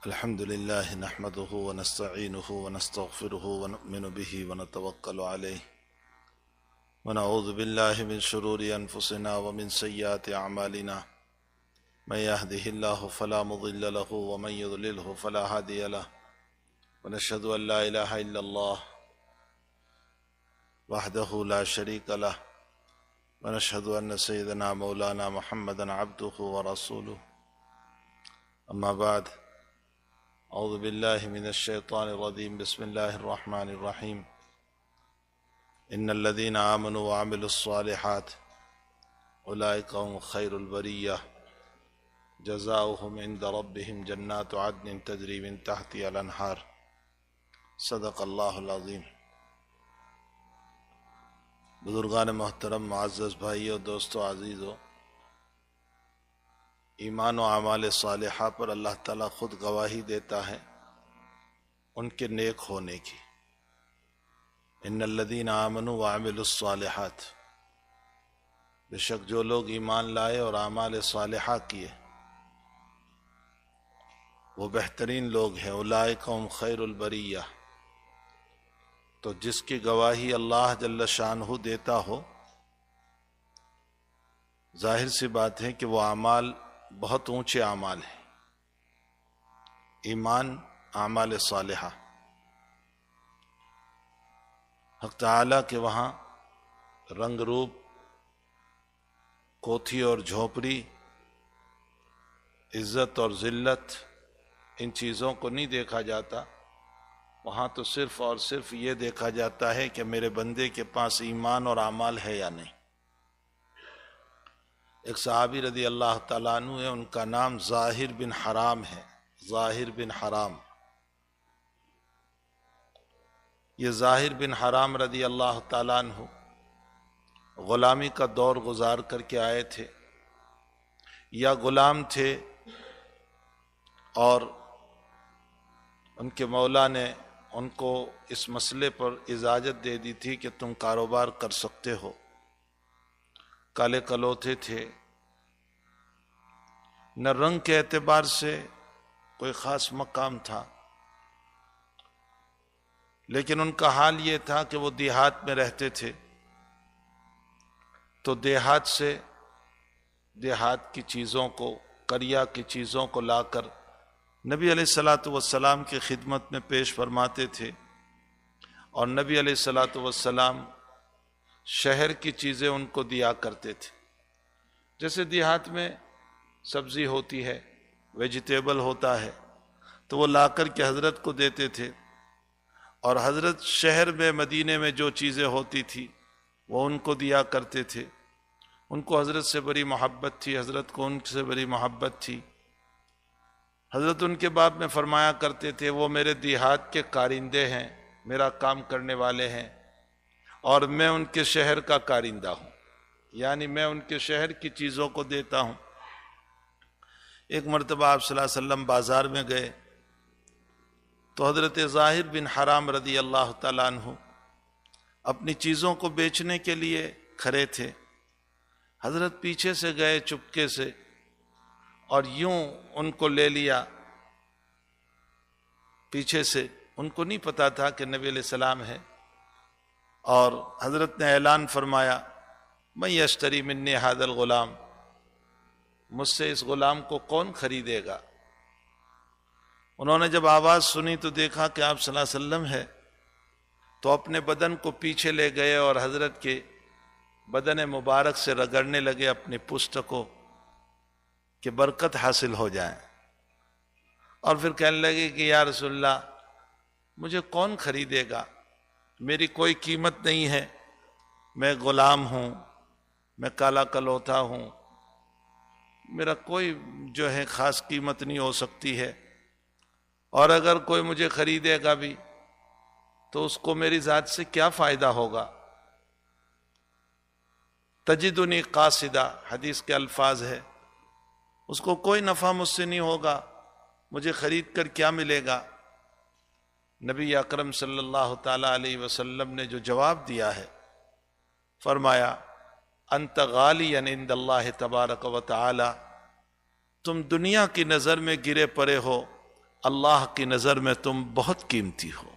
الحمد لله نحمده ونستعينه ونستغفره ونؤمن به ونتوكل عليه ونعوذ بالله من شرور أنفسنا ومن سيئات أعمالنا من يهده الله فلا مضل له ومن يضلله فلا هادي له ونشهد أن لا إله إلا الله وحده لا شريك له ونشهد أن سيدنا مولانا محمدا عبده ورسوله أما بعد أعوذ بالله من الشيطان الرجيم بسم الله الرحمن الرحيم إن الذين آمنوا وعملوا الصالحات أولئك هم خير البرية جزاؤهم عند ربهم جنات عدن تجري من تحتها الأنهار صدق اللہ العظیم۔ بزرگان محترم، معزز بھائیو، دوستو، عزیزو، ایمان و اعمال صالحہ پر اللہ تعالیٰ خود گواہی دیتا ہے ان کے نیک ہونے کی۔ ان الذین آمنوا وعملوا الصالحات، بے شک جو لوگ ایمان لائے اور اعمال صالحہ کیے وہ بہترین لوگ ہیں۔ اولئک هم خیر البریہ، تو جس کی گواہی اللہ جل شانہ دیتا ہو، ظاہر سی بات ہے کہ وہ اعمال بہت اونچے اعمال ہیں۔ ایمان، اعمال صالحہ، حق تعالیٰ کے وہاں رنگ روپ، کوٹھی اور جھونپڑی، عزت اور ذلت، ان چیزوں کو نہیں دیکھا جاتا۔ وہاں تو صرف اور صرف یہ دیکھا جاتا ہے کہ میرے بندے کے پاس ایمان اور اعمال ہے یا نہیں۔ ایک صحابی رضی اللہ تعالیٰ عنہ ہے، ان کا نام ظاہر بن حرام ہے۔ ظاہر بن حرام، یہ ظاہر بن حرام رضی اللہ تعالیٰ عنہ غلامی کا دور گزار کر کے آئے تھے، یا غلام تھے اور ان کے مولا نے ان کو اس مسئلے پر اجازت دے دی تھی کہ تم کاروبار کر سکتے ہو۔ کالے کلوتھے تھے، نہ رنگ کے اعتبار سے کوئی خاص مقام تھا، لیکن ان کا حال یہ تھا کہ وہ دیہات میں رہتے تھے، تو دیہات سے دیہات کی چیزوں کو، قریہ کی چیزوں کو لا کر نبی علیہ الصلوۃ والسلام کی خدمت میں پیش فرماتے تھے، اور نبی علیہ الصلوۃ والسلام شہر کی چیزیں ان کو دیا کرتے تھے۔ جیسے دیہات میں سبزی ہوتی ہے، ویجیٹیبل ہوتا ہے، تو وہ لا کر کے حضرت کو دیتے تھے، اور حضرت شہر میں، مدینے میں جو چیزیں ہوتی تھی وہ ان کو دیا کرتے تھے۔ ان کو حضرت سے بڑی محبت تھی، حضرت کو ان سے بڑی محبت تھی۔ حضرت ان کے باب میں فرمایا کرتے تھے، وہ میرے دیہات کے کارندے ہیں، میرا کام کرنے والے ہیں، اور میں ان کے شہر کا کارندہ ہوں، یعنی میں ان کے شہر کی چیزوں کو دیتا ہوں۔ ایک مرتبہ آپ صلی اللہ علیہ وسلم بازار میں گئے تو حضرت ظاہر بن حرام رضی اللہ تعالیٰ عنہ اپنی چیزوں کو بیچنے کے لیے کھڑے تھے۔ حضرت پیچھے سے گئے چپکے سے اور یوں ان کو لے لیا پیچھے سے۔ ان کو نہیں پتا تھا کہ نبی علیہ السلام ہے، اور حضرت نے اعلان فرمایا، من یشتری منی ھذا الغلام، مجھ سے اس غلام کو کون خریدے گا؟ انہوں نے جب آواز سنی تو دیکھا کہ آپ صلی اللہ علیہ وسلم ہے، تو اپنے بدن کو پیچھے لے گئے اور حضرت کے بدن مبارک سے رگڑنے لگے اپنی پشت کو کہ برکت حاصل ہو جائے، اور پھر کہنے لگے کہ یا رسول اللہ، مجھے کون خریدے گا؟ میری کوئی قیمت نہیں ہے، میں غلام ہوں، میں کالا کلوتھا ہوں، میرا کوئی جو ہے خاص قیمت نہیں ہو سکتی ہے، اور اگر کوئی مجھے خریدے گا بھی تو اس کو میری ذات سے کیا فائدہ ہوگا؟ تجدنی قاصدہ، حدیث کے الفاظ ہے، اس کو کوئی نفع مجھ سے نہیں ہوگا، مجھے خرید کر کیا ملے گا؟ نبی اکرم صلی اللہ تعالی علیہ وسلم نے جو جواب دیا ہے، فرمایا، انت غالی عند اللہ تبارک و تعالی، تم دنیا کی نظر میں گرے پڑے ہو، اللہ کی نظر میں تم بہت قیمتی ہو۔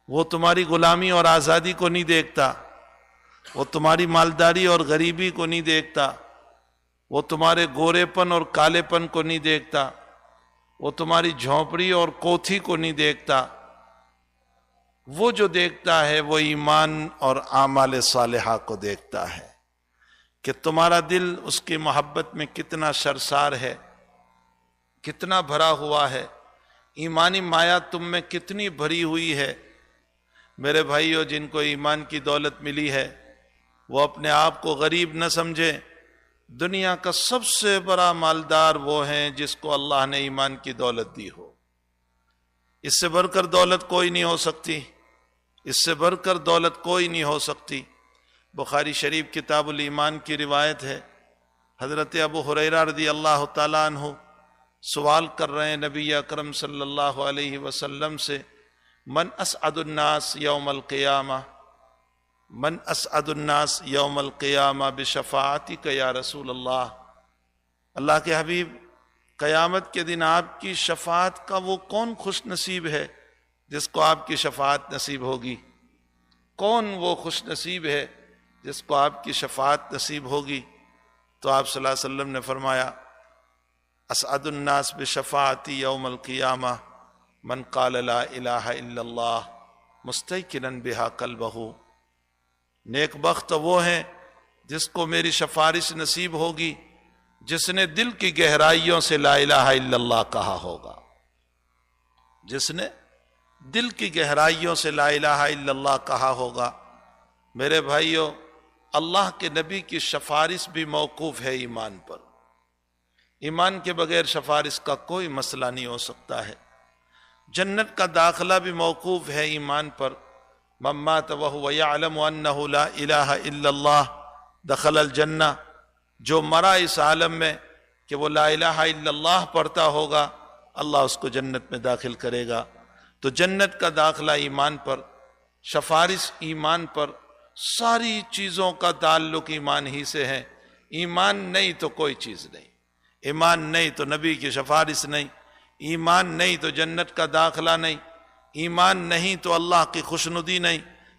وہ تمہاری غلامی اور آزادی کو نہیں دیکھتا، وہ تمہاری مالداری اور غریبی کو نہیں دیکھتا، وہ تمہارے گورے پن اور کالے پن کو نہیں دیکھتا، وہ تمہاری جھونپڑی اور کوٹھی کو نہیں دیکھتا۔ وہ جو دیکھتا ہے وہ ایمان اور اعمال صالحہ کو دیکھتا ہے کہ تمہارا دل اس کی محبت میں کتنا سرشار ہے، کتنا بھرا ہوا ہے، ایمانی مایا تم میں کتنی بھری ہوئی ہے۔ میرے بھائیو، جن کو ایمان کی دولت ملی ہے وہ اپنے آپ کو غریب نہ سمجھے۔ دنیا کا سب سے بڑا مالدار وہ ہیں جس کو اللہ نے ایمان کی دولت دی ہو۔ اس سے بڑھ کر دولت کوئی نہیں ہو سکتی، اس سے بڑھ کر دولت کوئی نہیں ہو سکتی۔ بخاری شریف کتاب الایمان کی روایت ہے، حضرت ابو ہریرہ رضی اللہ تعالیٰ عنہ سوال کر رہے ہیں نبی اکرم صلی اللہ علیہ وسلم سے، من اسعد الناس یوم القیامہ، من اسعد الناس یوم القیامہ بشفاعتک یا رسول اللہ۔ اللہ کے حبیب، قیامت کے دن آپ کی شفاعت کا وہ کون خوش نصیب ہے جس کو آپ کی شفاعت نصیب ہوگی؟ کون وہ خوش نصیب ہے جس کو آپ کی شفاعت نصیب ہوگی؟ تو آپ صلی اللہ علیہ وسلم نے فرمایا، اسعد الناس بشفاعتی یوم القیامہ من قال لا الہ الا اللہ مستیقنا بہا قلبہ۔ نیک بخت وہ ہیں جس کو میری سفارش نصیب ہوگی جس نے دل کی گہرائیوں سے لا الہ الا اللہ کہا ہوگا، جس نے دل کی گہرائیوں سے لا الہ الا اللہ کہا ہوگا۔ میرے بھائیو، اللہ کے نبی کی سفارش بھی موقوف ہے ایمان پر۔ ایمان کے بغیر سفارش کا کوئی مسئلہ نہیں ہو سکتا ہے۔ جنت کا داخلہ بھی موقوف ہے ایمان پر۔ من مات وهو يعلم انه لا الہ الا اللہ دخل الجنہ۔ جو مرا اس عالم میں کہ وہ لا الہ الا اللہ پڑھتا ہوگا، اللہ اس کو جنت میں داخل کرے گا۔ تو جنت کا داخلہ ایمان پر، سفارش ایمان پر، ساری چیزوں کا تعلق ایمان ہی سے ہے۔ ایمان نہیں تو کوئی چیز نہیں، ایمان نہیں تو نبی کی سفارش نہیں، ایمان نہیں تو جنت کا داخلہ نہیں، ایمان نہیں تو اللہ کی خوشنودی نہیں،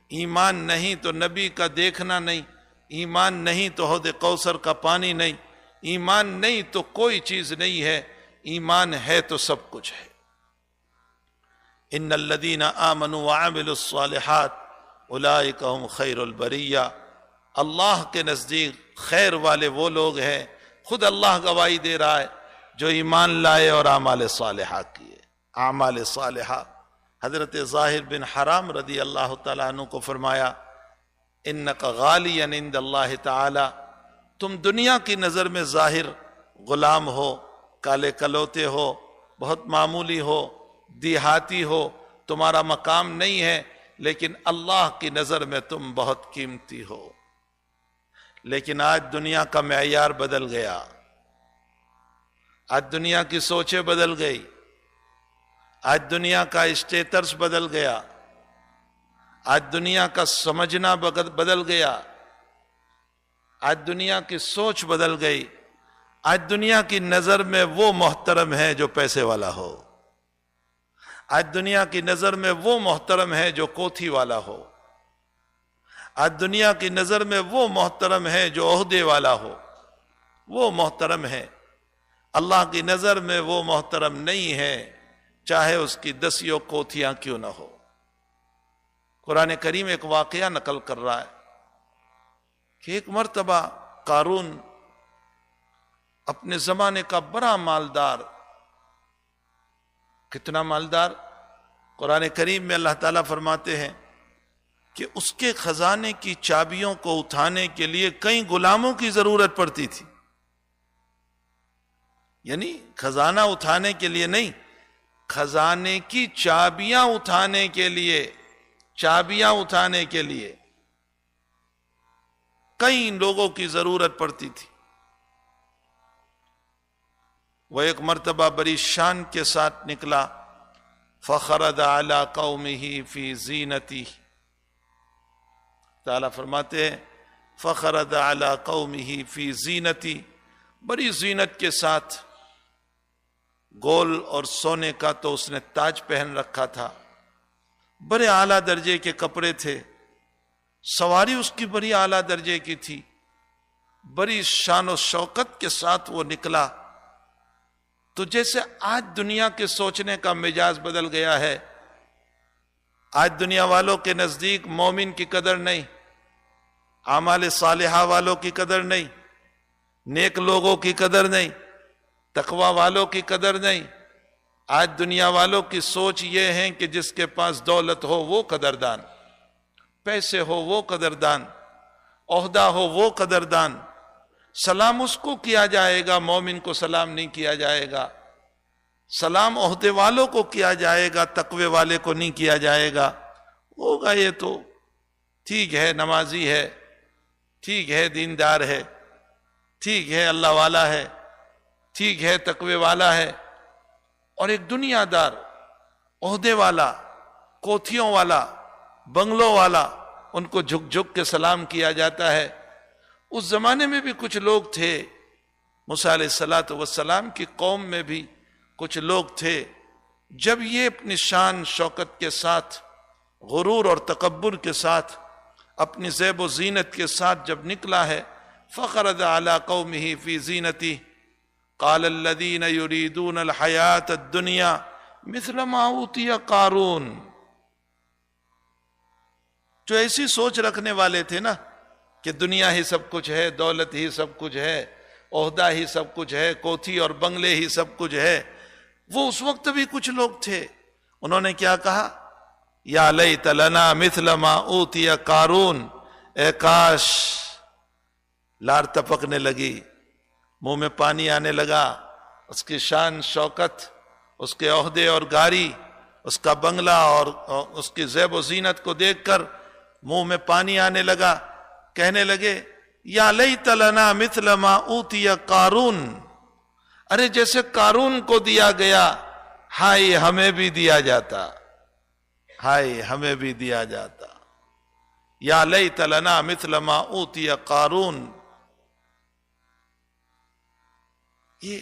ایمان نہیں تو نبی کا دیکھنا نہیں، ایمان نہیں تو حوض کوثر کا پانی نہیں، ایمان نہیں تو کوئی چیز نہیں ہے۔ ایمان ہے تو سب کچھ ہے۔ ان الذین آمنوا وعملوا الصالحات اولئک هم خیر البریہ۔ اللہ کے نزدیک خیر والے وہ لوگ ہیں، خود اللہ گواہی دے رہا ہے، جو ایمان لائے اور اعمال صالحہ کیے۔ اعمال صالحہ، حضرت ظاہر بن حرام رضی اللہ تعالیٰ عنہ کو فرمایا، انک غالی عند اللہ تعالی، تم دنیا کی نظر میں ظاہر غلام ہو، کالے کلوتے ہو، بہت معمولی ہو، دیہاتی ہو، تمہارا مقام نہیں ہے، لیکن اللہ کی نظر میں تم بہت قیمتی ہو۔ لیکن آج دنیا کا معیار بدل گیا، آج دنیا کی سوچیں بدل گئی، آج دنیا کا اسٹیٹس بدل گیا، آج دنیا کا سمجھنا بدل گیا، آج دنیا کی سوچ بدل گئی۔ آج دنیا کی نظر میں وہ محترم ہے جو پیسے والا ہو، آج دنیا کی نظر میں وہ محترم ہے جو کوٹھی والا ہو، آج دنیا کی نظر میں وہ محترم ہے جو عہدے والا ہو، وہ محترم ہے۔ اللہ کی نظر میں وہ محترم نہیں ہے، چاہے اس کی دسیوں کوٹھیاں کیوں نہ ہو۔ قرآن کریم ایک واقعہ نقل کر رہا ہے کہ ایک مرتبہ قارون اپنے زمانے کا بڑا مالدار، کتنا مالدار، قرآن کریم میں اللہ تعالیٰ فرماتے ہیں کہ اس کے خزانے کی چابیوں کو اٹھانے کے لیے کئی غلاموں کی ضرورت پڑتی تھی۔ یعنی خزانہ اٹھانے کے لیے نہیں، خزانے کی چابیاں اٹھانے کے لیے، چابیاں اٹھانے کے لیے کئی لوگوں کی ضرورت پڑتی تھی۔ وہ ایک مرتبہ بڑی شان کے ساتھ نکلا، فخرج علی قومہ فی زینتی، تعالیٰ فرماتے ہیں فخرج علی قومہ فی زینتی، بڑی زینت کے ساتھ گول اور سونے کا تو اس نے تاج پہن رکھا تھا، بڑے اعلیٰ درجے کے کپڑے تھے، سواری اس کی بڑی اعلیٰ درجے کی تھی، بڑی شان و شوکت کے ساتھ وہ نکلا۔ تو جیسے آج دنیا کے سوچنے کا مزاج بدل گیا ہے، آج دنیا والوں کے نزدیک مومن کی قدر نہیں، اعمال صالحہ والوں کی قدر نہیں، نیک لوگوں کی قدر نہیں، تقوی والوں کی قدر نہیں۔ آج دنیا والوں کی سوچ یہ ہے کہ جس کے پاس دولت ہو وہ قدردان، پیسے ہو وہ قدردان، عہدہ ہو وہ قدردان، سلام اس کو کیا جائے گا، مومن کو سلام نہیں کیا جائے گا، سلام عہدے والوں کو کیا جائے گا، تقوی والے کو نہیں کیا جائے گا۔ ہوگا یہ تو ٹھیک ہے، نمازی ہے، ٹھیک ہے، دیندار ہے، ٹھیک ہے، اللہ والا ہے، ٹھیک ہے، تقوی والا ہے۔ اور ایک دنیا دار، عہدے والا، کوٹھیوں والا، بنگلوں والا، ان کو جھک جھک کے سلام کیا جاتا ہے۔ اس زمانے میں بھی کچھ لوگ تھے، موسیٰ علیہ السلام کی قوم میں بھی کچھ لوگ تھے، جب یہ اپنی شان شوکت کے ساتھ، غرور اور تکبر کے ساتھ، اپنی زیب و زینت کے ساتھ جب نکلا ہے، فخرج علی قومہ فی زینتہ قال الذین یریدون الحیاۃ الدنیا مثل ما اوتی قارون۔ جو ایسی سوچ رکھنے والے تھے نا کہ دنیا ہی سب کچھ ہے، دولت ہی سب کچھ ہے، عہدہ ہی سب کچھ ہے، کوٹھی اور بنگلے ہی سب کچھ ہے، وہ اس وقت بھی کچھ لوگ تھے۔ انہوں نے کیا کہا؟ یا لیت لنا مثل ما اوتی قارون، اے کاش، لار ٹپکنے لگی، منہ میں پانی آنے لگا، اس کی شان شوکت، اس کے عہدے اور گاڑی، اس کا بنگلہ اور اس کی زیب و زینت کو دیکھ کر منہ میں پانی آنے لگا، کہنے لگے یا لیت لنا مثل ما اوتی قارون، ارے جیسے قارون کو دیا گیا، ہائے ہمیں بھی دیا جاتا، ہائے ہمیں بھی دیا جاتا۔ یا لیت لنا مثل ما اوتی قارون۔ یہ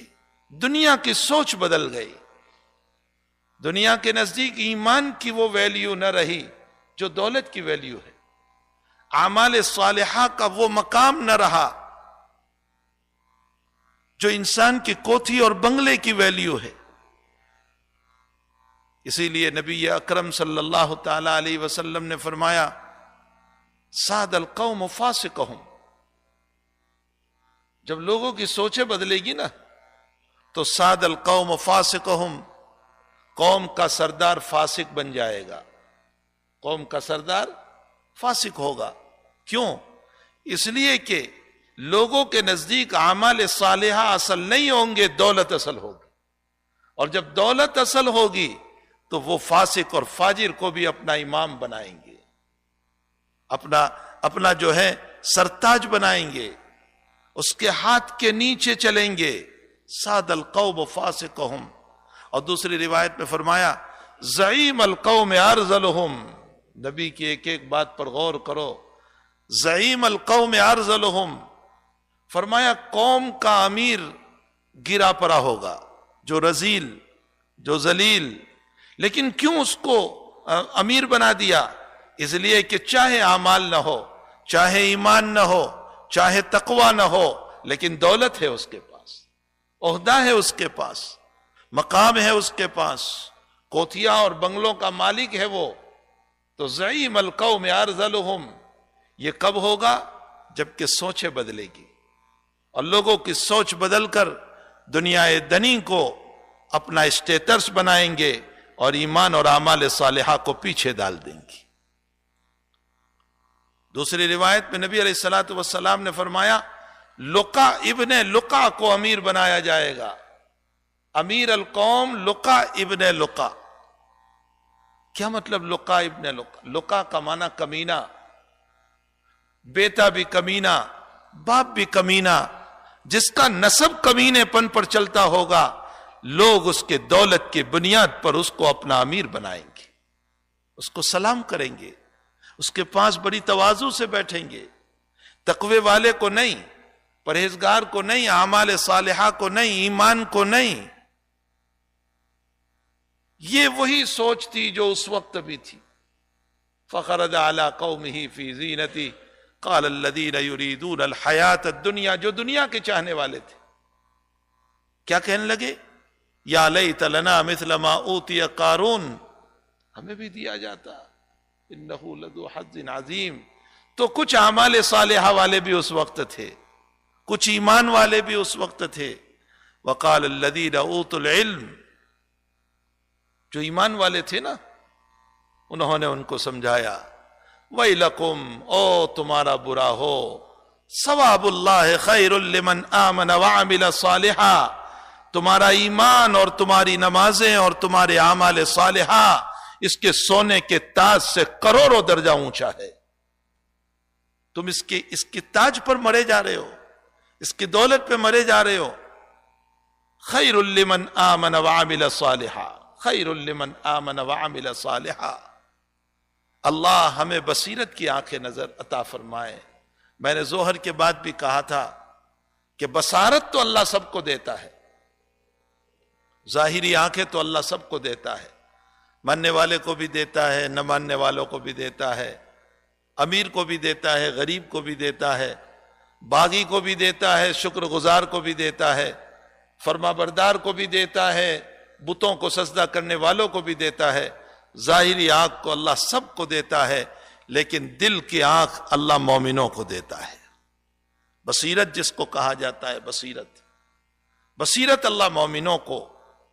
دنیا کی سوچ بدل گئی، دنیا کے نزدیک ایمان کی وہ ویلیو نہ رہی جو دولت کی ویلیو ہے، اعمال صالحہ کا وہ مقام نہ رہا جو انسان کی کوٹھی اور بنگلے کی ویلیو ہے۔ اسی لیے نبی اکرم صلی اللہ تعالی علیہ وسلم نے فرمایا ساد القوم فاسقہم، جب لوگوں کی سوچیں بدلے گی نا تو ساد القوم فاسقہم، قوم کا سردار فاسق بن جائے گا، قوم کا سردار فاسق ہوگا۔ کیوں؟ اس لیے کہ لوگوں کے نزدیک اعمال صالحہ اصل نہیں ہوں گے، دولت اصل ہوگی، اور جب دولت اصل ہوگی تو وہ فاسق اور فاجر کو بھی اپنا امام بنائیں گے، اپنا جو ہے سرتاج بنائیں گے، اس کے ہاتھ کے نیچے چلیں گے۔ ساد القوم فاسقہم۔ اور دوسری روایت میں فرمایا زعیم القوم ارذلہم، نبی کی ایک ایک بات پر غور کرو، زعیم القوم ارذلہم، فرمایا قوم کا امیر گرا پڑا ہوگا، جو رذیل، جو ذلیل، لیکن کیوں اس کو امیر بنا دیا؟ اس لیے کہ چاہے اعمال نہ ہو، چاہے ایمان نہ ہو، چاہے تقوی نہ ہو، لیکن دولت ہے اس کے پاس، عہدہ ہے اس کے پاس، مقام ہے اس کے پاس، کوٹھیاں اور بنگلوں کا مالک ہے وہ، تو زعیم القوم ارذلہم۔ یہ کب ہوگا؟ جبکہ سوچیں بدلے گی، اور لوگوں کی سوچ بدل کر دنیا دنی کو اپنا اسٹیٹس بنائیں گے اور ایمان اور اعمال صالحہ کو پیچھے ڈال دیں گی۔ دوسری روایت میں نبی علیہ السلام نے فرمایا لقا ابن لقا کو امیر بنایا جائے گا، امیر القوم لقا ابن لقا۔ کیا مطلب لقا ابن لقا؟ لقا کا معنی کمینہ، بیٹا بھی کمینہ، باپ بھی کمینہ، جس کا نسب کمینے پن پر چلتا ہوگا، لوگ اس کے دولت کی بنیاد پر اس کو اپنا امیر بنائیں گے، اس کو سلام کریں گے، اس کے پاس بڑی تواضع سے بیٹھیں گے، تقوی والے کو نہیں، پرہیزگار کو نہیں، اعمال صالحہ کو نہیں، ایمان کو نہیں، یہ وہی سوچ تھی جو اس وقت بھی تھی. فخرج علی قومہ فی زینتی قال الذین یریدون الحیاۃ الدنیا، جو دنیا کے چاہنے والے تھے کیا کہنے لگے؟ یا لیت لنا مثل ما اوتی قارون، ہمیں بھی دیا جاتا، انہ لذو حظ عظیم. تو کچھ اعمال صالحہ والے بھی اس وقت تھے، کچھ ایمان والے بھی اس وقت تھے. وقال الذین اوتوا العلم، جو ایمان والے تھے نا انہوں نے ان کو سمجھایا، وَيْلَكُمْ، او تمہارا برا ہو، ثواب اللہ خیر لمن آمن وعمل صالحا، تمہارا ایمان اور تمہاری نمازیں اور تمہارے اعمال صالحہ اس کے سونے کے تاج سے کروڑوں درجہ اونچا ہے. تم اس کے تاج پر مرے جا رہے ہو، اس کی دولت پہ مرے جا رہے ہو. خیر لمن آمن وعمل صالحا، خیر لمن آمن وعمل صالحا. اللہ ہمیں بصیرت کی آنکھیں نظر عطا فرمائے. میں نے ظہر کے بعد بھی کہا تھا کہ بصارت تو اللہ سب کو دیتا ہے، ظاہری آنکھیں تو اللہ سب کو دیتا ہے، ماننے والے کو بھی دیتا ہے، نہ ماننے والوں کو بھی دیتا ہے، امیر کو بھی دیتا ہے، غریب کو بھی دیتا ہے، باغی کو بھی دیتا ہے، شکر گزار کو بھی دیتا ہے، فرما بردار کو بھی دیتا ہے، بتوں کو سجدہ کرنے والوں کو بھی دیتا ہے. ظاہری آنکھ کو اللہ سب کو دیتا ہے، لیکن دل کی آنکھ اللہ مومنوں کو دیتا ہے. بصیرت جس کو کہا جاتا ہے، بصیرت اللہ مومنوں کو،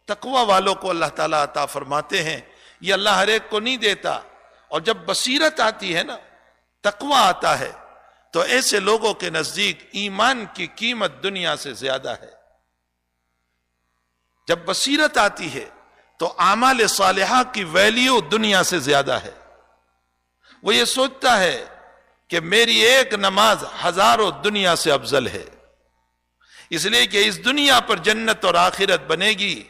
تقوی والوں کو اللہ تعالیٰ عطا فرماتے ہیں. یہ اللہ ہر ایک کو نہیں دیتا. اور جب بصیرت آتی ہے نا، تقوی آتا ہے، تو ایسے لوگوں کے نزدیک ایمان کی قیمت دنیا سے زیادہ ہے. جب بصیرت آتی ہے تو اعمال صالحہ کی ویلیو دنیا سے زیادہ ہے. وہ یہ سوچتا ہے کہ میری ایک نماز ہزاروں دنیا سے افضل ہے، اس لیے کہ اس دنیا پر جنت اور آخرت بنے گی،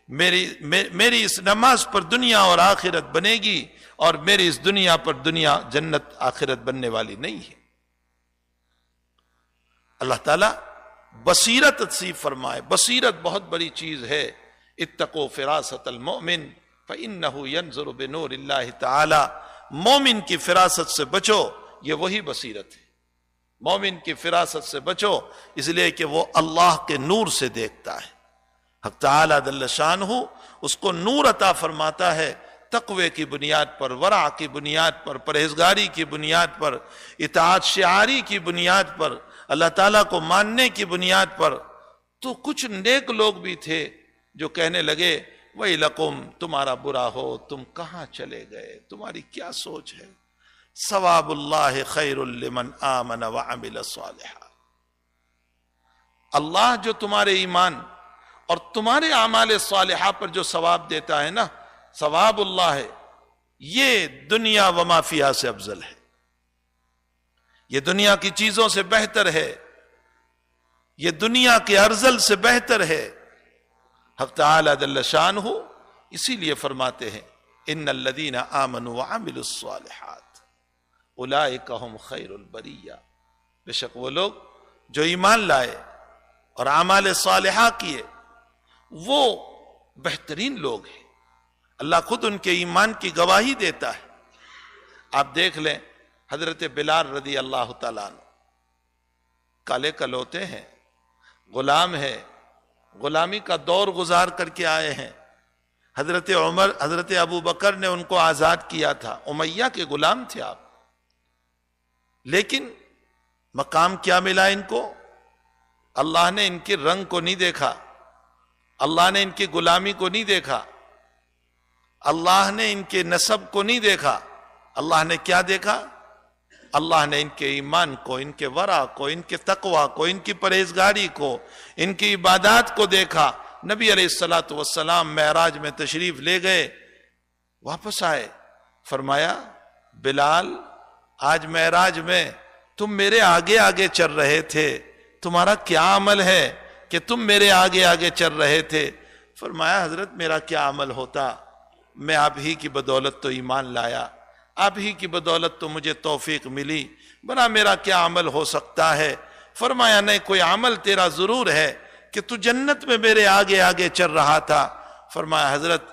میری اس نماز پر دنیا اور آخرت بنے گی، اور میری اس دنیا پر دنیا جنت آخرت بننے والی نہیں ہے. اللہ تعالیٰ بصیرت نصیب فرمائے. بصیرت بہت بڑی چیز ہے. اتقوا فراست المؤمن فإنه ينظر بنور اللہ تعالی. مومن کی فراست سے بچو، یہ وہی بصیرت ہے. مومن کی فراست سے بچو اس لیے کہ وہ اللہ کے نور سے دیکھتا ہے. حق تعالی جل شانہ اس کو نور عطا فرماتا ہے، تقوی کی بنیاد پر، ورع کی بنیاد پر، پرہیزگاری کی بنیاد پر، اطاعت شعاری کی بنیاد پر، اللہ تعالیٰ کو ماننے کی بنیاد پر. تو کچھ نیک لوگ بھی تھے جو کہنے لگے وَيْلَكُمْ، تمہارا برا ہو، تم کہاں چلے گئے، تمہاری کیا سوچ ہے. ثواب اللہ خیر لمن آمن وعمل صالحا. اللہ جو تمہارے ایمان اور تمہارے اعمال صالحہ پر جو ثواب دیتا ہے نا، ثواب اللہ ہے، یہ دنیا وما فیہا سے افضل ہے. یہ دنیا کی چیزوں سے بہتر ہے، یہ دنیا کے ارذل سے بہتر ہے. حق تعالی جل شانہ اسی لیے فرماتے ہیں ان الذین آمنوا وعملوا الصالحات اولئک هم خیر البریہ. بے شک وہ لوگ جو ایمان لائے اور اعمال صالحہ کیے وہ بہترین لوگ ہیں. اللہ خود ان کے ایمان کی گواہی دیتا ہے. آپ دیکھ لیں حضرت بلال رضی اللہ تعالیٰ عنہ کالے کلوتے ہیں، غلام ہے، غلامی کا دور گزار کر کے آئے ہیں. حضرت عمر، حضرت ابو بکر نے ان کو آزاد کیا تھا، امیہ کے غلام تھے آپ. لیکن مقام کیا ملا ان کو؟ اللہ نے ان کے رنگ کو نہیں دیکھا، اللہ نے ان کی غلامی کو نہیں دیکھا، اللہ نے ان کے نسب کو نہیں دیکھا. اللہ نے کیا دیکھا؟ اللہ نے ان کے ایمان کو، ان کے ورع کو، ان کے تقوی کو، ان کی پرہیزگاری کو، ان کی عبادات کو دیکھا. نبی علیہ السلام معراج میں تشریف لے گئے، واپس آئے، فرمایا بلال آج معراج میں تم میرے آگے آگے چل رہے تھے، تمہارا کیا عمل ہے کہ تم میرے آگے آگے چل رہے تھے؟ فرمایا حضرت میرا کیا عمل ہوتا، میں آپ ہی کی بدولت تو ایمان لایا، آپ ہی کی بدولت تو مجھے توفیق ملی، بنا میرا کیا عمل ہو سکتا ہے؟ فرمایا نہیں، کوئی عمل تیرا ضرور ہے کہ تو جنت میں میرے آگے آگے چل رہا تھا. فرمایا حضرت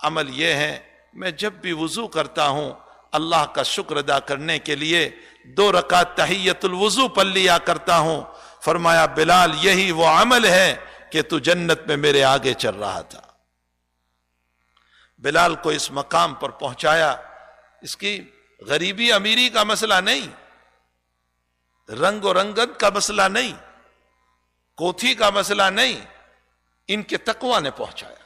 عمل یہ ہے میں جب بھی وضو کرتا ہوں اللہ کا شکر ادا کرنے کے لیے 2 رکعت تحیت الوضو پڑھ لیا کرتا ہوں. فرمایا بلال یہی وہ عمل ہے کہ تو جنت میں میرے آگے چل رہا تھا. بلال کو اس مقام پر پہنچایا. اس کی غریبی امیری کا مسئلہ نہیں، رنگ و رنگت کا مسئلہ نہیں، کوٹھی کا مسئلہ نہیں، ان کے تقوی نے پہنچایا.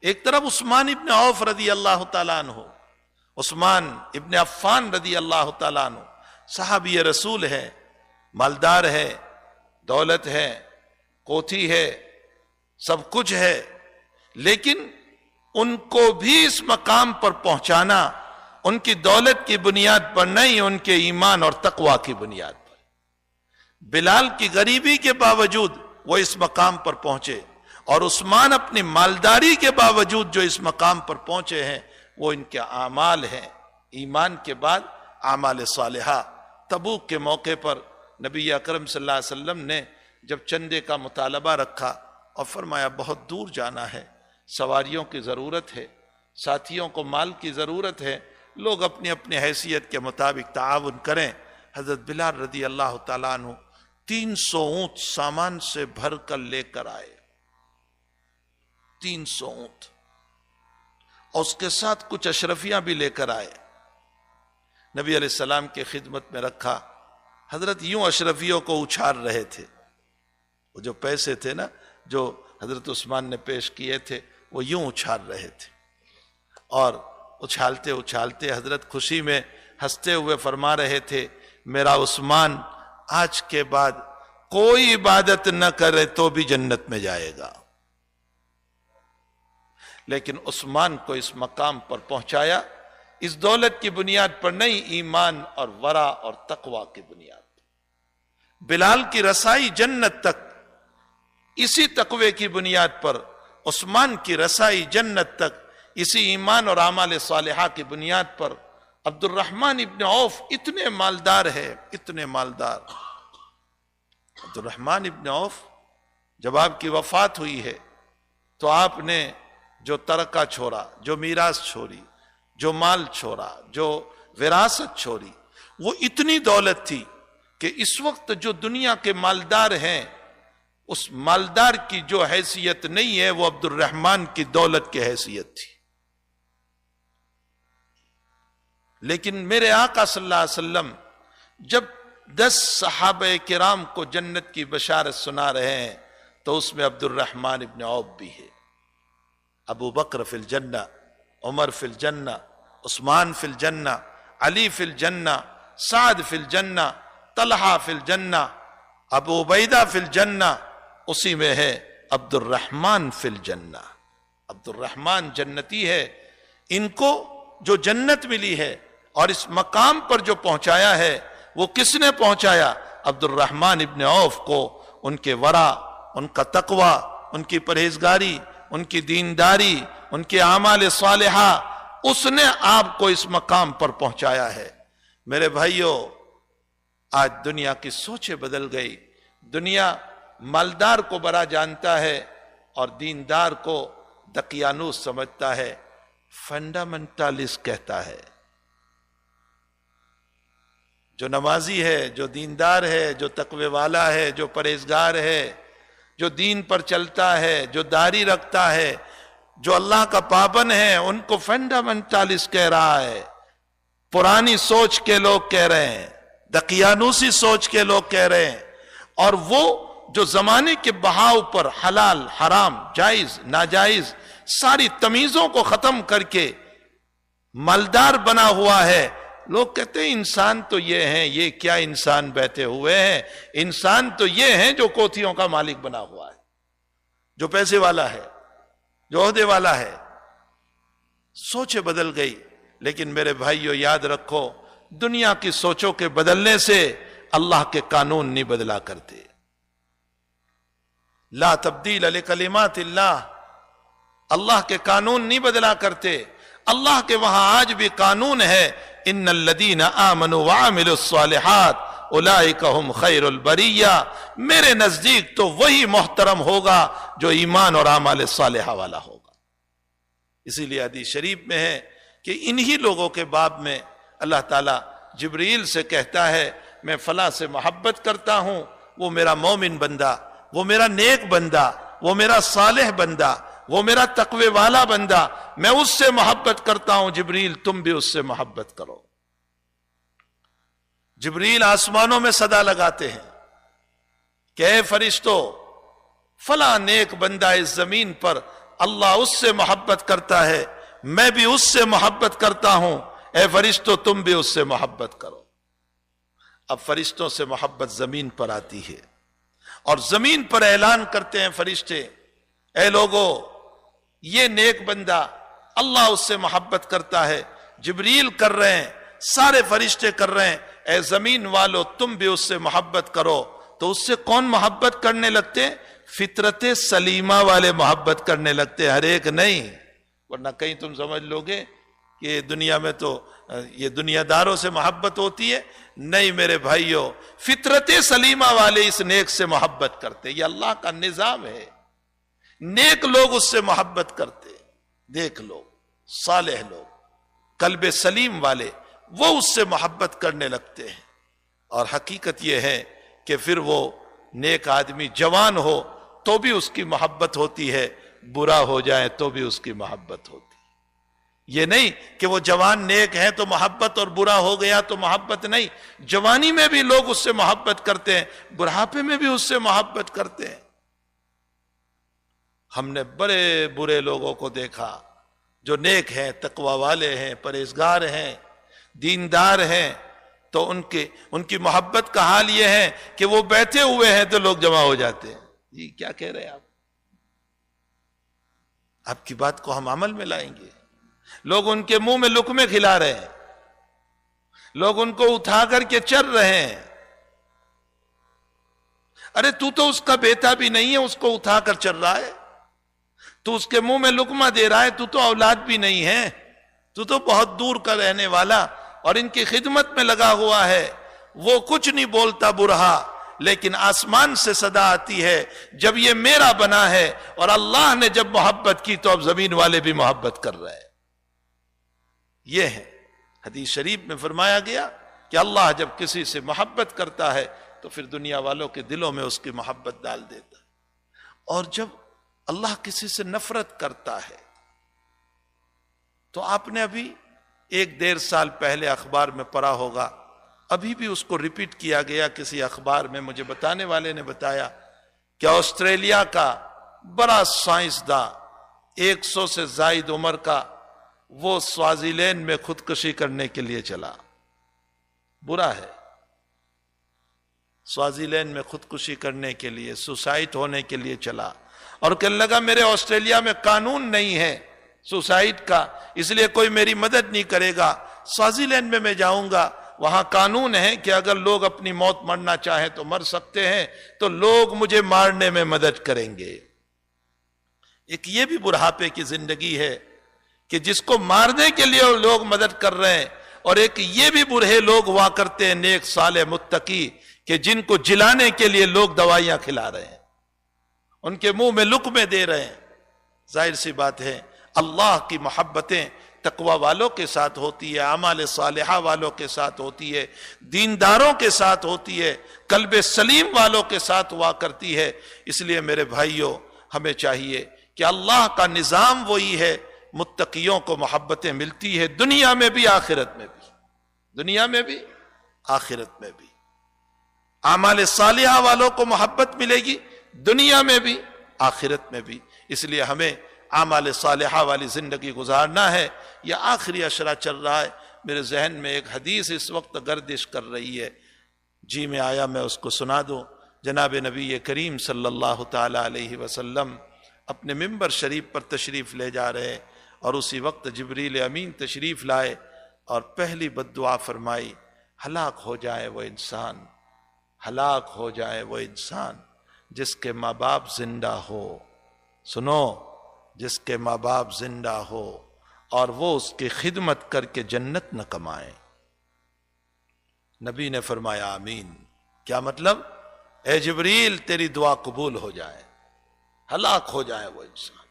ایک طرف عثمان ابن عوف رضی اللہ تعالیٰ عنہ، عثمان ابن عفان رضی اللہ تعالیٰ عنہ صحابی رسول ہے، مالدار ہے، دولت ہے، کوٹھی ہے، سب کچھ ہے، لیکن ان کو بھی اس مقام پر پہنچانا ان کی دولت کی بنیاد پر نہیں، ان کے ایمان اور تقوی کی بنیاد پر. بلال کی غریبی کے باوجود وہ اس مقام پر پہنچے، اور عثمان اپنی مالداری کے باوجود جو اس مقام پر پہنچے ہیں وہ ان کے اعمال ہیں. ایمان کے بعد اعمال صالحہ. تبوک کے موقع پر نبی اکرم صلی اللہ علیہ وسلم نے جب چندے کا مطالبہ رکھا اور فرمایا بہت دور جانا ہے، سواریوں کی ضرورت ہے، ساتھیوں کو مال کی ضرورت ہے، لوگ اپنی اپنی حیثیت کے مطابق تعاون کریں. حضرت بلال رضی اللہ تعالیٰ عنہ 300 اونٹ سامان سے بھر کر لے کر آئے. 300 اونٹ، اور اس کے ساتھ کچھ اشرفیاں بھی لے کر آئے. نبی علیہ السلام کے خدمت میں رکھا. حضرت یوں اشرفیوں کو اچھال رہے تھے. وہ جو پیسے تھے نا جو حضرت عثمان نے پیش کیے تھے وہ یوں اچھال رہے تھے، اور اچھالتے اچھالتے حضرت خوشی میں ہنستے ہوئے فرما رہے تھے میرا عثمان آج کے بعد کوئی عبادت نہ کرے تو بھی جنت میں جائے گا. لیکن عثمان کو اس مقام پر پہنچایا اس دولت کی بنیاد پر نہیں، ایمان اور ورع اور تقوی کی بنیاد پر. بلال کی رسائی جنت تک اسی تقوی کی بنیاد پر، عثمان کی رسائی جنت تک اسی ایمان اور اعمال صالحہ کی بنیاد پر. عبد الرحمن ابن عوف اتنے مالدار ہے، اتنے مالدار. عبد الرحمن ابن عوف جب آپ کی وفات ہوئی ہے تو آپ نے جو ترکہ چھوڑا، جو میراث چھوڑی، جو مال چھوڑا، جو وراثت چھوڑی، وہ اتنی دولت تھی کہ اس وقت جو دنیا کے مالدار ہیں اس مالدار کی جو حیثیت نہیں ہے وہ عبد الرحمن کی دولت کی حیثیت تھی. لیکن میرے آقا صلی اللہ علیہ وسلم جب 10 صحابہ کرام کو جنت کی بشارت سنا رہے ہیں تو اس میں عبد الرحمن ابن عوف بھی ہے. ابو بکر فی الجنہ، عمر فی الجنہ، عثمان فی الجنہ، علی فی الجنہ، سعد فی الجنہ، طلحہ فی الجنہ، ابو عبیدہ فی الجنہ. اسی میں ہے عبد الرحمن فی الجنہ. عبد الرحمن جنتی ہے. ان کو جو جنت ملی ہے اور اس مقام پر جو پہنچایا ہے وہ کس نے پہنچایا؟ عبد الرحمن ابن عوف کو. ان کے ورع، ان کا تقوی، ان کی پرہیزگاری، ان کی دینداری، ان کے اعمال صالحہ، اس نے آپ کو اس مقام پر پہنچایا ہے. میرے بھائیوں، آج دنیا کی سوچیں بدل گئی. دنیا مالدار کو بڑا جانتا ہے اور دیندار کو دقیانوس سمجھتا ہے، فنڈامنٹالسٹ کہتا ہے. جو نمازی ہے، جو دیندار ہے، جو تقوی والا ہے، جو پرہیزگار ہے، جو دین پر چلتا ہے، جو داڑھی رکھتا ہے، جو اللہ کا پابند ہے، ان کو فنڈامنٹالسٹ کہہ رہا ہے. پرانی سوچ کے لوگ کہہ رہے ہیں، دقیانوسی سوچ کے لوگ کہہ رہے ہیں. اور وہ جو زمانے کے بہاؤ پر حلال، حرام، جائز، ناجائز ساری تمیزوں کو ختم کر کے مالدار بنا ہوا ہے. لوگ کہتے ہیں انسان تو یہ ہیں، یہ کیا انسان بیٹھے ہوئے ہیں، انسان تو یہ ہیں جو کوٹھیوں کا مالک بنا ہوا ہے، جو پیسے والا ہے، جو عہدے والا ہے. سوچیں بدل گئی. لیکن میرے بھائیو یاد رکھو، دنیا کی سوچوں کے بدلنے سے اللہ کے قانون نہیں بدلا کرتے. لا تبدیل لکلمات اللہ، اللہ کے قانون نہیں بدلا کرتے. اللہ کے وہاں آج بھی قانون ہے، ان الذین آمنوا وعملوا الصالحات اولئک هم خیر البریہ. میرے نزدیک تو وہی محترم ہوگا جو ایمان اور اعمال صالحہ والا ہوگا. اسی لیے حدیث شریف میں ہے کہ انہی لوگوں کے باب میں اللہ تعالیٰ جبریل سے کہتا ہے میں فلاں سے محبت کرتا ہوں، وہ میرا مومن بندہ، وہ میرا نیک بندہ، وہ میرا صالح بندہ، وہ میرا تقوی والا بندہ، میں اس سے محبت کرتا ہوں، جبریل تم بھی اس سے محبت کرو۔ جبریل آسمانوں میں صدا لگاتے ہیں کہ اے فرشتوں، فلاں نیک بندہ اس زمین پر اللہ اس سے محبت کرتا ہے، میں بھی اس سے محبت کرتا ہوں، اے فرشتوں تم بھی اس سے محبت کرو۔ اب فرشتوں سے محبت زمین پر آتی ہے اور زمین پر اعلان کرتے ہیں فرشتے، اے لوگو یہ نیک بندہ اللہ اس سے محبت کرتا ہے، جبریل کر رہے ہیں، سارے فرشتے کر رہے ہیں، اے زمین والو تم بھی اس سے محبت کرو۔ تو اس سے کون محبت کرنے لگتے؟ فطرت سلیمہ والے محبت کرنے لگتے، ہر ایک نہیں، ورنہ کہیں تم سمجھ لوگے کہ دنیا میں تو یہ دنیا داروں سے محبت ہوتی ہے، نہیں میرے بھائیوں، فطرت سلیمہ والے اس نیک سے محبت کرتے، یہ اللہ کا نظام ہے، نیک لوگ اس سے محبت کرتے، نیک لوگ، صالح لوگ، قلب سلیم والے وہ اس سے محبت کرنے لگتے ہیں۔ اور حقیقت یہ ہے کہ پھر وہ نیک آدمی جوان ہو تو بھی اس کی محبت ہوتی ہے، برا ہو جائے تو بھی اس کی محبت ہوتی ہے۔ یہ نہیں کہ وہ جوان نیک ہے تو محبت اور برا ہو گیا تو محبت نہیں، جوانی میں بھی لوگ اس سے محبت کرتے ہیں، بڑھاپے میں بھی اس سے محبت کرتے ہیں۔ ہم نے بڑے برے لوگوں کو دیکھا جو نیک ہیں، تقوی والے ہیں، پرہیزگار ہیں، دیندار ہیں، تو ان کی محبت کا حال یہ ہے کہ وہ بیٹھے ہوئے ہیں تو لوگ جمع ہو جاتے ہیں۔ جی کیا کہہ رہے ہیں آپ کی بات کو ہم عمل میں لائیں گے۔ لوگ ان کے منہ میں لقمے کھلا رہے ہیں، لوگ ان کو اٹھا کر کے چر رہے ہیں۔ ارے تو اس کا بیٹا بھی نہیں ہے، اس کو اٹھا کر چر رہا ہے، تو اس کے منہ میں لقمہ دے رہا ہے، تو اولاد بھی نہیں ہے، تو بہت دور کا رہنے والا اور ان کی خدمت میں لگا ہوا ہے۔ وہ کچھ نہیں بولتا برہا، لیکن آسمان سے صدا آتی ہے جب یہ میرا بنا ہے، اور اللہ نے جب محبت کی تو اب زمین والے بھی محبت کر رہے ہیں۔ یہ ہے حدیث شریف میں فرمایا گیا کہ اللہ جب کسی سے محبت کرتا ہے تو پھر دنیا والوں کے دلوں میں اس کی محبت ڈال دیتا ہے، اور جب اللہ کسی سے نفرت کرتا ہے تو آپ نے ابھی 1-1.5 سال پہلے اخبار میں پڑھا ہوگا، ابھی بھی اس کو ریپیٹ کیا گیا کسی اخبار میں، مجھے بتانے والے نے بتایا کہ آسٹریلیا کا بڑا سائنسداں 100 سے زائد عمر کا وہ سوازی لینڈ میں خودکشی کرنے کے لیے چلا۔ برا ہے، سوازی لینڈ میں خودکشی کرنے کے لیے، سوسائڈ ہونے کے لیے چلا، اور کہنے لگا میرے آسٹریلیا میں قانون نہیں ہے سوسائڈ کا، اس لیے کوئی میری مدد نہیں کرے گا، سوازی لینڈ میں جاؤں گا، وہاں قانون ہے کہ اگر لوگ اپنی موت مرنا چاہیں تو مر سکتے ہیں، تو لوگ مجھے مارنے میں مدد کریں گے۔ ایک یہ بھی بڑھاپے کی زندگی ہے کہ جس کو مارنے کے لیے لوگ مدد کر رہے ہیں، اور ایک یہ بھی بوڑھے لوگ ہوا کرتے ہیں نیک صالح متقی کہ جن کو جلانے کے لیے لوگ دوائیاں کھلا رہے ہیں، ان کے منہ میں لقمے دے رہے ہیں۔ ظاہر سی بات ہے اللہ کی محبتیں تقوی والوں کے ساتھ ہوتی ہے، اعمال صالحہ والوں کے ساتھ ہوتی ہے، دینداروں کے ساتھ ہوتی ہے، قلب سلیم والوں کے ساتھ ہوا کرتی ہے۔ اس لیے میرے بھائیوں ہمیں چاہیے کہ اللہ کا نظام وہی ہے، متقیوں کو محبتیں ملتی ہے دنیا میں بھی آخرت میں بھی، دنیا میں بھی آخرت میں بھی۔ اعمال صالحہ والوں کو محبت ملے گی دنیا میں بھی آخرت میں بھی۔ اس لیے ہمیں اعمال صالحہ والی زندگی گزارنا ہے۔ یہ آخری عشرہ چل رہا ہے، میرے ذہن میں ایک حدیث اس وقت گردش کر رہی ہے، جی میں آیا میں اس کو سنا دوں۔ جناب نبی کریم صلی اللہ تعالی علیہ وسلم اپنے ممبر شریف پر تشریف لے جا رہے، اور اسی وقت جبریل امین تشریف لائے اور پہلی بد دعا فرمائی، ہلاک ہو جائے وہ انسان، ہلاک ہو جائے وہ انسان جس کے ماں باپ زندہ ہو۔ سنو، جس کے ماں باپ زندہ ہو اور وہ اس کی خدمت کر کے جنت نہ کمائے۔ نبی نے فرمایا آمین۔ کیا مطلب؟ اے جبریل تیری دعا قبول ہو جائے، ہلاک ہو جائے وہ انسان۔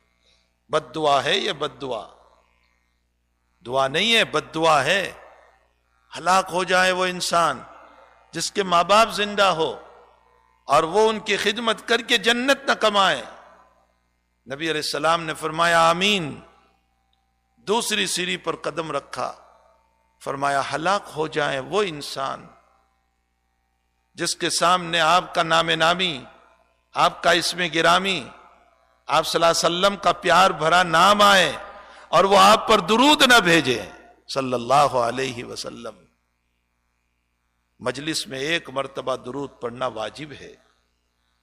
بد دعا ہے یہ، بد دعا، دعا نہیں ہے، بد دعا ہے۔ ہلاک ہو جائے وہ انسان جس کے ماں باپ زندہ ہو اور وہ ان کی خدمت کر کے جنت نہ کمائے۔ نبی علیہ السلام نے فرمایا آمین۔ دوسری سیڑھی پر قدم رکھا، فرمایا ہلاک ہو جائے وہ انسان جس کے سامنے آپ کا نام نامی، آپ کا اسم گرامی، آپ صلی اللہ علیہ وسلم کا پیار بھرا نام آئے اور وہ آپ پر درود نہ بھیجے صلی اللہ علیہ وسلم۔ مجلس میں ایک مرتبہ درود پڑھنا واجب ہے۔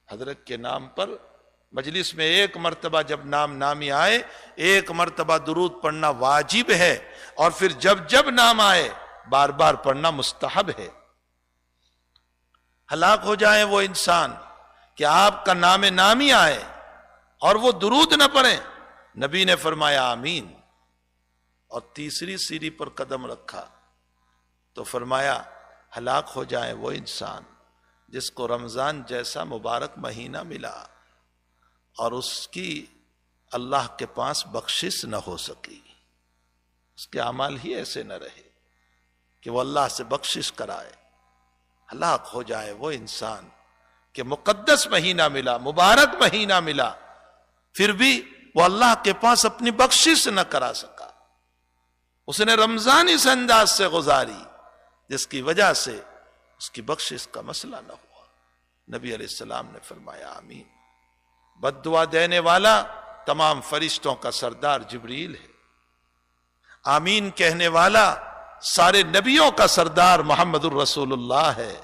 حضرت کے نام پر مجلس میں ایک مرتبہ جب نام نامی آئے، ایک مرتبہ درود پڑھنا واجب ہے، اور پھر جب جب نام آئے بار بار پڑھنا مستحب ہے۔ ہلاک ہو جائے وہ انسان کہ آپ کا نام نامی آئے اور وہ درود نہ پڑھیں، نبی نے فرمایا آمین۔ اور تیسری سیڑھی پر قدم رکھا تو فرمایا ہلاک ہو جائے وہ انسان جس کو رمضان جیسا مبارک مہینہ ملا اور اس کی اللہ کے پاس بخشش نہ ہو سکی، اس کے اعمال ہی ایسے نہ رہے کہ وہ اللہ سے بخشش کرائے۔ ہلاک ہو جائے وہ انسان کہ مقدس مہینہ ملا، مبارک مہینہ ملا، پھر بھی وہ اللہ کے پاس اپنی بخشش نہ کرا سکا۔ اس نے رمضان اس انداز سے گزاری جس کی وجہ سے اس کی بخشش کا مسئلہ نہ ہوا۔ نبی علیہ السلام نے فرمایا آمین۔ بد دعا دینے والا تمام فرشتوں کا سردار جبریل ہے، آمین کہنے والا سارے نبیوں کا سردار محمد الرسول اللہ ہے،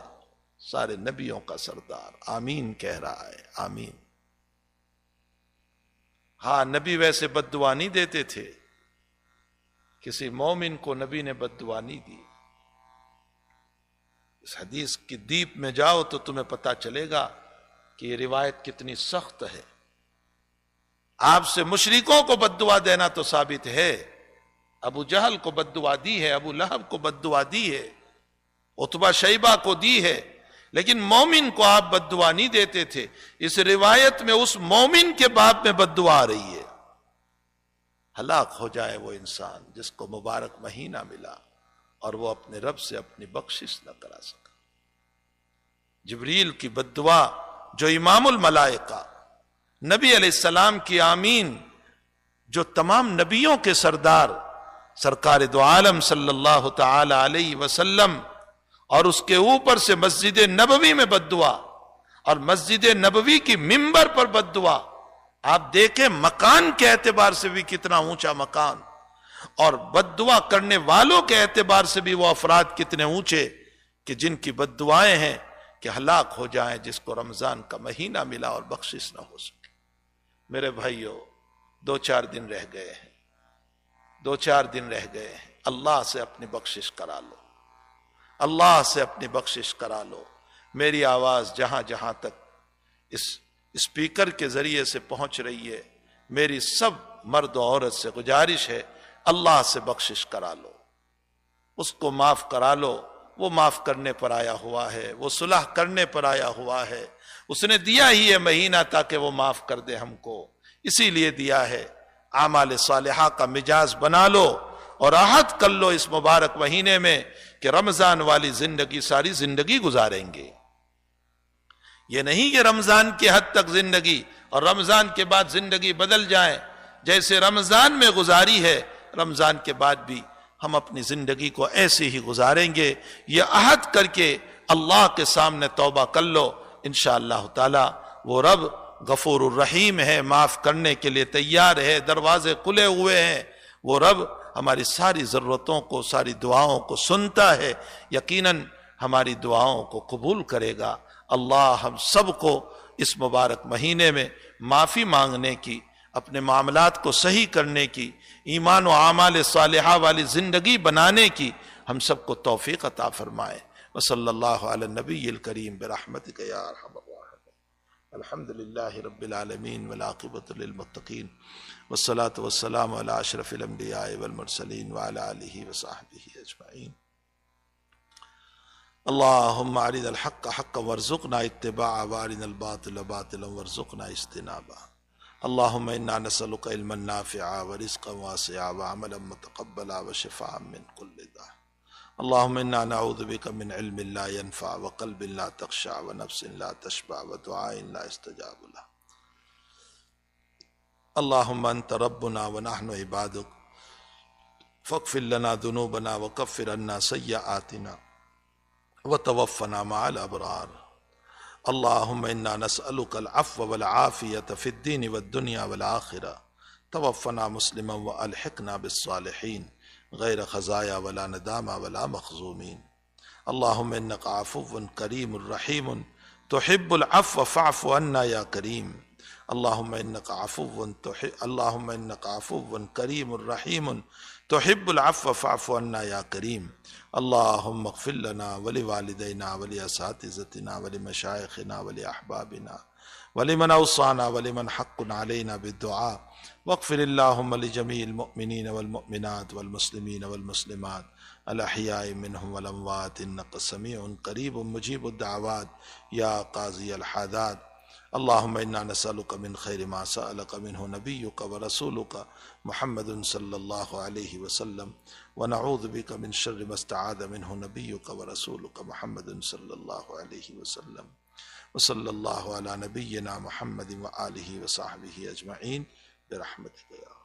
سارے نبیوں کا سردار آمین کہہ رہا ہے، آمین۔ ہاں نبی ویسے بد دعا نہیں دیتے تھے، کسی مومن کو نبی نے بد دعا نہیں دی۔ اس حدیث کی دیپ میں جاؤ تو تمہیں پتا چلے گا کہ یہ روایت کتنی سخت ہے۔ آپ سے مشرکوں کو بد دعا دینا تو ثابت ہے، ابو جہل کو بد دعا دی ہے، ابو لہب کو بد دعا دی ہے، عتبہ شیبہ کو دی ہے، لیکن مومن کو آپ بد دعا نہیں دیتے تھے۔ اس روایت میں اس مومن کے باب میں بد دعا آ رہی ہے۔ ہلاک ہو جائے وہ انسان جس کو مبارک مہینہ ملا اور وہ اپنے رب سے اپنی بخشش نہ کرا سکا۔ جبریل کی بد دعا جو امام الملائکہ، نبی علیہ السلام کی آمین جو تمام نبیوں کے سردار سرکار دو عالم صلی اللہ تعالی علیہ وسلم، اور اس کے اوپر سے مسجد نبوی میں بد دعا، اور مسجد نبوی کی ممبر پر بد دعا۔ آپ دیکھیں مکان کے اعتبار سے بھی کتنا اونچا مکان، اور بد دعا کرنے والوں کے اعتبار سے بھی وہ افراد کتنے اونچے کہ جن کی بد دعائیں ہیں کہ ہلاک ہو جائیں جس کو رمضان کا مہینہ ملا اور بخشش نہ ہو سکے۔ میرے بھائیو 2-4 دن رہ گئے ہیں، 2-4 دن رہ گئے ہیں، اللہ سے اپنی بخشش کرا لو، اللہ سے اپنی بخشش کرا لو۔ میری آواز جہاں جہاں تک اس اسپیکر کے ذریعے سے پہنچ رہی ہے، میری سب مرد و عورت سے گزارش ہے اللہ سے بخشش کرا لو، اس کو معاف کرا لو۔ وہ معاف کرنے پر آیا ہوا ہے، وہ صلح کرنے پر آیا ہوا ہے، اس نے دیا ہی ہے مہینہ تاکہ وہ معاف کر دے ہم کو، اسی لیے دیا ہے۔ اعمال صالحہ کا مجاز بنا لو اور عہد کر لو اس مبارک مہینے میں کہ رمضان والی زندگی ساری زندگی گزاریں گے۔ یہ نہیں کہ رمضان کی حد تک زندگی اور رمضان کے بعد زندگی بدل جائے، جیسے رمضان میں گزاری ہے رمضان کے بعد بھی ہم اپنی زندگی کو ایسے ہی گزاریں گے۔ یہ عہد کر کے اللہ کے سامنے توبہ کر لو، انشاءاللہ تعالی وہ رب غفور الرحیم ہے، معاف کرنے کے لیے تیار ہے، دروازے کھلے ہوئے ہیں۔ وہ رب ہماری ساری ضرورتوں کو، ساری دعاؤں کو سنتا ہے، یقیناً ہماری دعاؤں کو قبول کرے گا۔ اللہ ہم سب کو اس مبارک مہینے میں معافی مانگنے کی، اپنے معاملات کو صحیح کرنے کی، ایمان و اعمال صالحہ والی زندگی بنانے کی ہم سب کو توفیق عطا فرمائے۔ وصلی اللہ علی النبی الکریم برحمتک یا ارحم الراحمین۔ الحمد للہ رب العالمین والعاقبۃ للمتقین والصلاة والسلام علی اشرف الانبیاء والمرسلین وعلی آلہ وصحبہ اجمعین۔ اللہم ارنا الحق حقا وارزقنا اتباعہ وارنا الباطل باطلا وارزقنا اجتنابہ۔ اللهم انا نسألك علما نافعا ورزقا واسعا وعملا متقبلا وشفاء من كل داء. اللهم انا نعوذ بك من علم لا ينفع وقلب لا تخشع ونفس لا تشبع ودعاء لا يستجاب له. اللهم انت ربنا ونحن عبادك فاغفر لنا ذنوبنا وكفر عنا سيئاتنا وتوفنا مع الابرار. اللهم انا نسألك العفو والعافية في الدين والدنيا والآخرة. توفنا مسلما والحقنا بالصالحين غير خزايا ولا ندامى ولا مخزومين. اللهم انك عفو كريم رحيم تحب العفو فاعف عنا يا كريم. اللهم انك عفو كريم رحيم تحب العفو فاعف عنا يا كريم. اللهم اغفر لنا ولوالدينا ولأساتذتنا ولمشايخنا ولأحبابنا ولمن أوصانا ولمن حق علينا بالدعاء. واغفر اللهم لجميع المؤمنين والمؤمنات والمسلمين والمسلمات الأحياء منهم والأموات إنك سميع قريب مجيب الدعوات يا قاضي الحاجات. اللهم إنا نسألك من خير ما سألك منه نبيك ورسولك محمد صلى الله عليه وسلم ونعوذ بك من شر ما استعاذ منه نبيك ورسولك محمد صلى الله عليه وسلم. وصلى الله على نبينا محمد وآله وصحبه أجمعين برحمتك يا